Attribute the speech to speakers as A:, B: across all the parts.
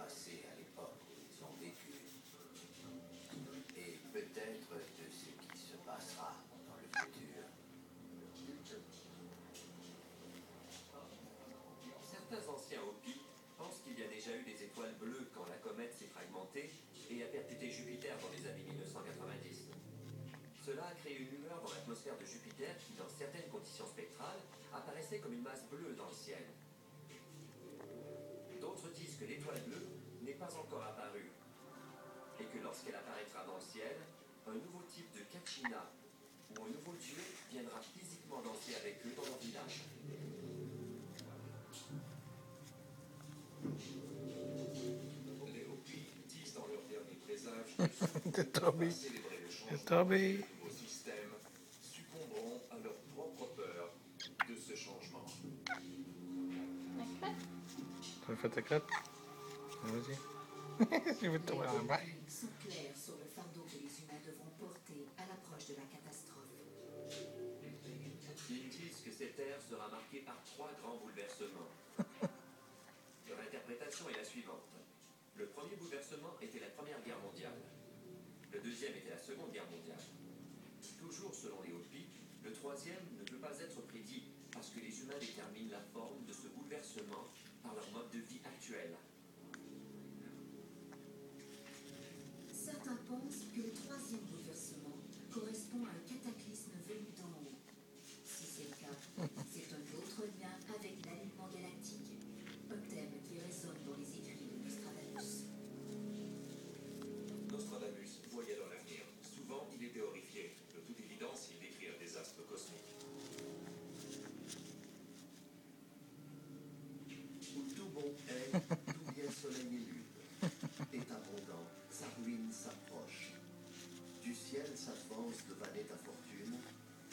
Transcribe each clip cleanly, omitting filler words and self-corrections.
A: passé à l'époque où ils ont vécu, et peut-être de ce qui se passera dans le futur.
B: Certains anciens Hopi pensent qu'il y a déjà eu des étoiles bleues quand la comète s'est fragmentée et a percuté Jupiter dans les années 1990. Cela a créé une lueur dans l'atmosphère de Jupiter qui, dans certaines conditions spectrales, apparaissait comme une masse bleue dans le ciel. D'autres disent que l'étoile bleue n'est pas encore apparue et que lorsqu'elle apparaîtra dans le ciel, un nouveau type de Kachina ou un nouveau dieu viendra physiquement danser avec eux dans leur village. Les Hopi disent dans leur dernier présage que
C: Toby.
B: célébrer le changement
C: Toby.
B: du nouveau système succomberont à leur propre peur de ce changement.
C: Tu as fait ta crotte? Vas-y. Je vais te voir en bas.
D: Sont clairs sur le fardeau que les humains devront porter à l'approche de la catastrophe.
B: Ils disent que cette ère sera marquée par 3 grands bouleversements. Leur interprétation est la suivante. Le premier bouleversement était la Première Guerre mondiale. Le deuxième était la Seconde Guerre mondiale. Toujours selon les Hopi, le troisième ne peut pas être prédit parce que les humains déterminent la forme de ce bouleversement par leur mode de vie actuel.
D: Certains pensent que le troisième bouleversement correspond à un cataclysme venu d'en haut. Si c'est le cas, c'est un autre lien avec l'alignement galactique, un thème qui résonne dans les écrits de Nostradamus.
B: Nostradamus voyait dans l'avenir. Souvent, il était horrifié. De toute évidence, il décrit un désastre cosmique.
A: Où tout bon est, tout bien soleil et lune. Est abondant, sa ruine s'approche. Du ciel s'avance de vallée ta fortune,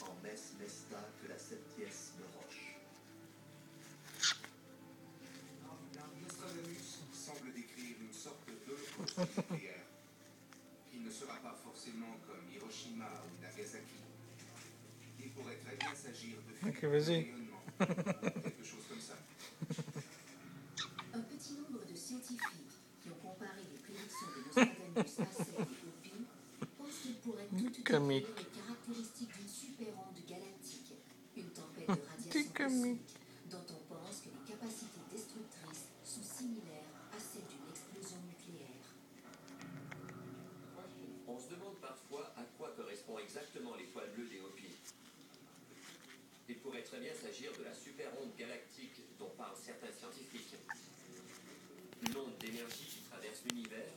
A: en messe mesta que la septième roche.
B: Nostradamus semble décrire une sorte d'holocauste nucléaire, qui ne sera pas forcément comme Hiroshima ou Nagasaki. Il pourrait très bien s'agir de fuites de
C: vas-y.
B: rayonnement, quelque chose comme ça.
D: Un petit nombre de scientifiques qui ont comparé les prédictions de Nostradamus à celles des Hopi pensent qu'ils pourraient toutes décrire
C: Comique.
D: les caractéristiques d'une super onde galactique, une tempête de radiation
C: comique.
D: cosmique, dont on pense que les capacités destructrices sont similaires à celles d'une explosion nucléaire.
B: On se demande parfois à quoi correspond exactement l'étoile bleue des Hopi. Il pourrait très bien s'agir de la super onde galactique dont parlent certains scientifiques. Une onde d'énergie qui traverse l'univers